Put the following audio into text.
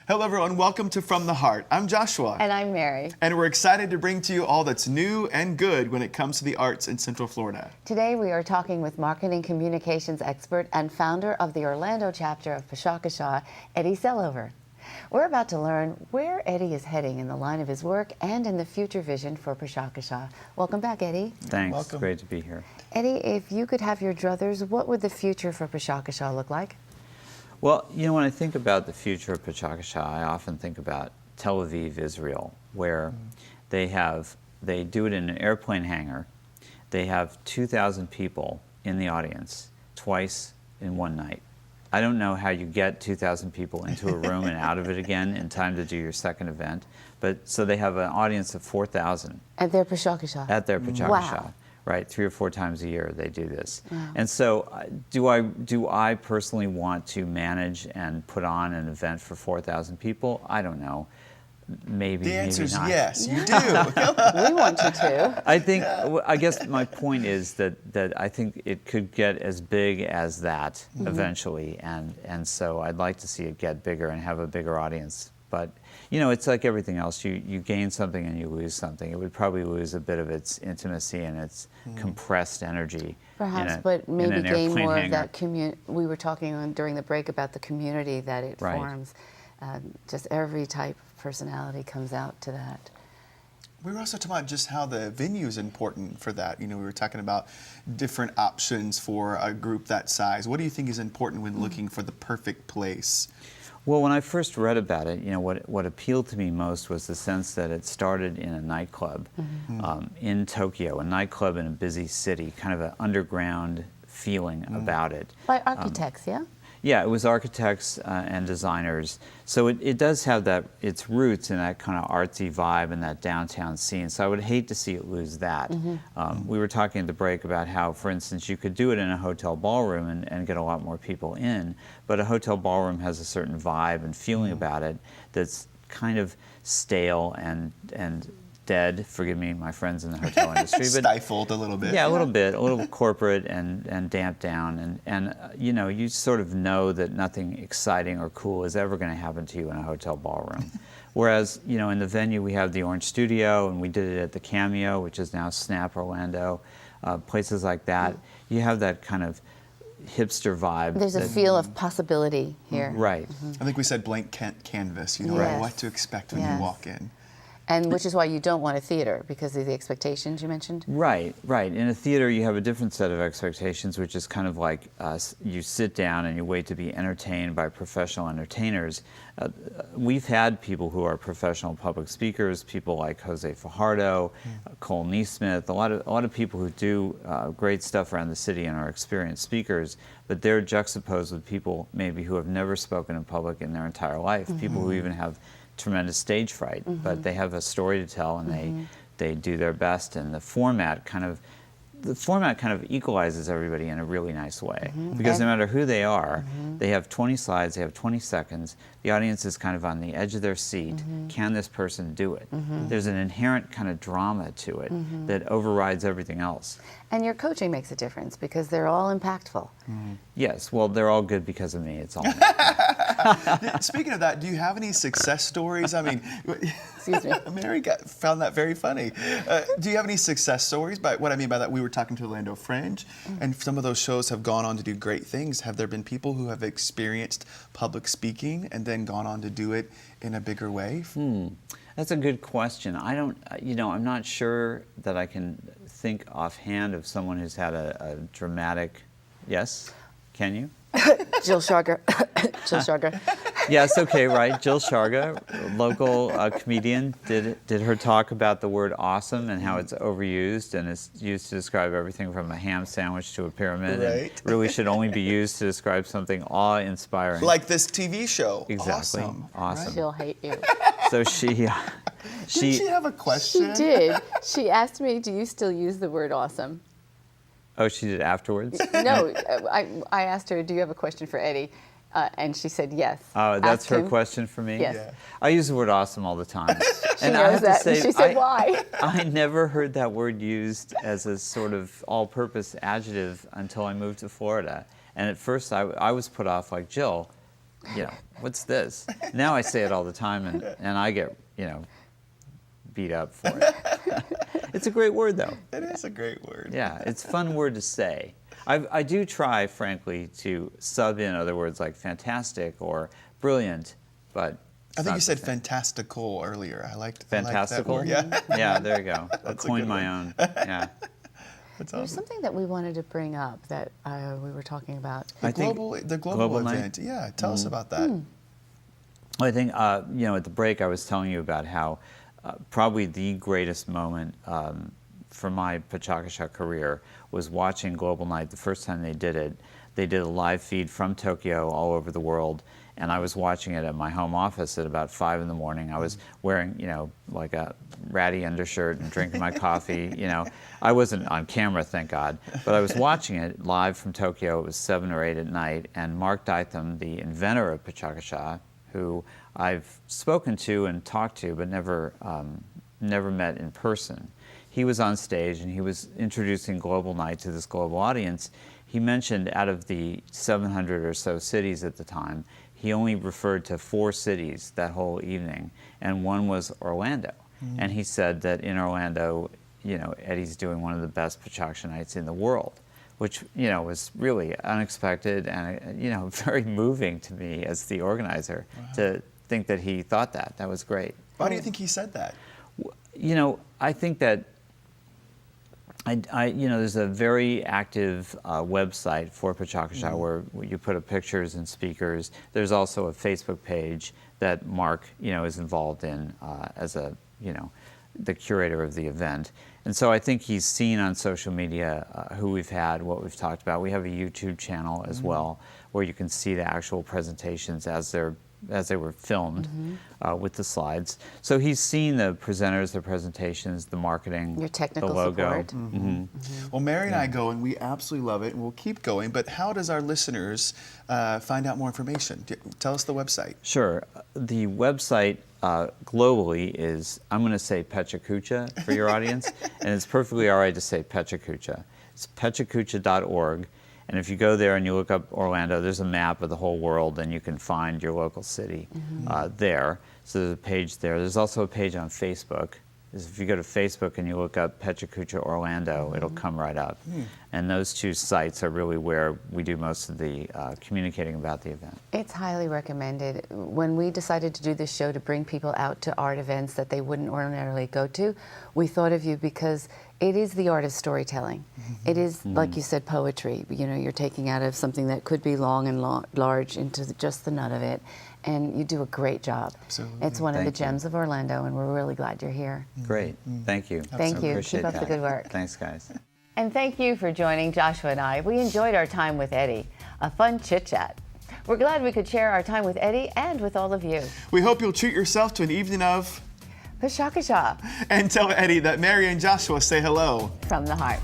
Hello everyone, welcome to From the Heart. I'm Joshua. And I'm Mary. And we're excited to bring to you all that's new and good when it comes to the arts in Central Florida. Today we are talking with marketing communications expert and founder of the Orlando chapter of Pecha, Eddie Sellover. We're about to learn where Eddie is heading in the line of his work and in the future vision for Pecha. Welcome back, Eddie. Thanks, Welcome. Great to be here. Eddie, if you could have your druthers, what would the future for Pecha look like? Well, you know, when I think about the future of Pecha, I often think about Tel Aviv, Israel, where they do it in an airplane hangar. They have 2,000 people in the audience twice in one night. I don't know how you get 2,000 people into a room and out of it again in time to do your second event, but so they have an audience of 4,000. At their Pecha? At their Pecha. Wow. Right, 3 or 4 times a year they do this. Wow. And so do I personally want to manage and put on an event for 4,000 people? I don't know. Maybe, The answer is maybe not. yes, you do. We want you to. I guess my point is that I think it could get as big as that eventually, and so I'd like to see it get bigger and have a bigger audience. But you know, it's like everything else. You gain something and you lose something. It would probably lose a bit of its intimacy and its compressed energy. Perhaps, but maybe gain more hangar. of that community. We were talking during the break about the community that it Right. forms. Just every type of personality comes out to that. We were also talking about just how the venue is important for that. You know, we were talking about different options for a group that size. What do you think is important when looking for the perfect place? Well, when I first read about it, you know, what appealed to me most was the sense that it started in a nightclub in Tokyo, a nightclub in a busy city, kind of an underground feeling about it. By architects, yeah? Yeah, it was architects and designers. So it does have its roots in that kind of artsy vibe and that downtown scene. So I would hate to see it lose that. We were talking at the break about how, for instance, you could do it in a hotel ballroom and get a lot more people in, but a hotel ballroom has a certain vibe and feeling about it that's kind of stale and dead, forgive me, my friends in the hotel industry. But Stifled a little bit. yeah, a little bit, a little corporate and damped down. And you know, you sort of know that nothing exciting or cool is ever going to happen to you in a hotel ballroom. Whereas, you know, in the venue we have the Orange Studio, and we did it at the Cameo, which is now Snap Orlando, places like that. You have that kind of hipster vibe. There's a feel of possibility here. Right. I think we said blank canvas. You know Yes. what to expect when Yes. you walk in. And which is why you don't want a theater, because of the expectations you mentioned? Right, right. In a theater, you have a different set of expectations, which is kind of like you sit down and you wait to be entertained by professional entertainers. We've had people who are professional public speakers, people like Jose Fajardo, Cole Neesmith, a lot of people who do great stuff around the city and are experienced speakers, but they're juxtaposed with people maybe who have never spoken in public in their entire life, people who even have tremendous stage fright, but they have a story to tell and they do their best, and the format kind of equalizes everybody in a really nice way, because no matter who they are, they have 20 slides, they have 20 seconds, the audience is kind of on the edge of their seat. Can this person do it? There's an inherent kind of drama to it that overrides everything else. And your coaching makes a difference because they're all impactful. Yes, well, they're all good because of me. It's all me. Speaking of that, do you have any success stories? I mean, Excuse me. Mary found that very funny. Do you have any success stories? By what I mean by that, we were talking to Orlando Fringe, and some of those shows have gone on to do great things. Have there been people who have experienced public speaking and then gone on to do it in a bigger way? That's a good question. I don't, you know, I'm not sure that I can think offhand of someone who's had a dramatic, yes? Can you? Jill Sharga. Jill Sharga. Yes, okay, right. Jill Sharga, local comedian, did her talk about the word awesome and how it's overused and is used to describe everything from a ham sandwich to a pyramid. Right. And really should only be used to describe something awe-inspiring. Like this TV show. Exactly. Awesome. Awesome. She'll hate you. So she Did she have a question? She did. She asked me, do you still use the word awesome? Oh, she did afterwards? No, I asked her, do you have a question for Eddie? And she said yes. Oh, that's Asked her him. question for me? Yes. Yeah. I use the word awesome all the time. She knows that. And she said, why? I never heard that word used as a sort of all-purpose adjective until I moved to Florida. And at first I was put off like, Jill, what's this? Now I say it all the time, and I get, beat up for it. It's a great word, though. It is a great word. Yeah, it's a fun word to say. I do try, frankly, to sub in other words like fantastic or brilliant, but I think you said fantastic. fantastical earlier. I liked Fantastical? I liked that word. Yeah. Yeah, there you go. I That's a coined good my one. own. Yeah. That's There's awesome. something that we wanted to bring up that we were talking about. I think The global Global Night? event. Yeah, tell us about that. I think, at the break I was telling you about how probably the greatest moment for my Pachakasha career was watching Global Night the first time they did it. They did a live feed from Tokyo all over the world, and I was watching it at my home office at about 5 in the morning. I was wearing, like a ratty undershirt and drinking my coffee. I wasn't on camera, thank God, but I was watching it live from Tokyo. It was 7 or 8 at night, and Mark Ditham, the inventor of Pachakasha, who I've spoken to and talked to, but never met in person. He was on stage and he was introducing Global Night to this global audience. He mentioned out of the 700 or so cities at the time, he only referred to 4 cities that whole evening, and one was Orlando. And he said that in Orlando, Eddie's doing one of the best Pachakasha nights in the world, which, was really unexpected and, very moving to me as the organizer to think that he thought that. That was great. Why do you think he said that? I think that there's a very active website for Pachakasha where you put up pictures and speakers. There's also a Facebook page that Mark, is involved in as the curator of the event. And so I think he's seen on social media who we've had, what we've talked about. We have a YouTube channel as well where you can see the actual presentations as they were filmed with the slides. So he's seen the presenters, the presentations, the marketing, Your technical the logo. support. Well, Mary and I go, and we absolutely love it, and we'll keep going. But how does our listeners find out more information? Tell us the website. Sure. The website globally is, I'm going to say Pecha Kucha for your audience, and it's perfectly all right to say Pecha Kucha. It's pechakucha.org. And if you go there and you look up Orlando, there's a map of the whole world, and you can find your local city there. So there's a page there. There's also a page on Facebook. If you go to Facebook and you look up Pecha Kucha Orlando, it'll come right up. And those 2 sites are really where we do most of the communicating about the event. It's highly recommended. When we decided to do this show to bring people out to art events that they wouldn't ordinarily go to, we thought of you because it is the art of storytelling. It is, like you said, poetry. You're taking out of something that could be long and large into just the nut of it. And you do a great job. Absolutely. It's one of the Thank you. gems of Orlando, and we're really glad you're here. Great. Thank you. Thank you. Appreciate Keep up the that. good work. Thanks, guys. And thank you for joining Joshua and I. We enjoyed our time with Eddie, a fun chit-chat. We're glad we could share our time with Eddie and with all of you. We hope you'll treat yourself to an evening of... Pachakasha And tell Eddie that Mary and Joshua say hello. from the heart.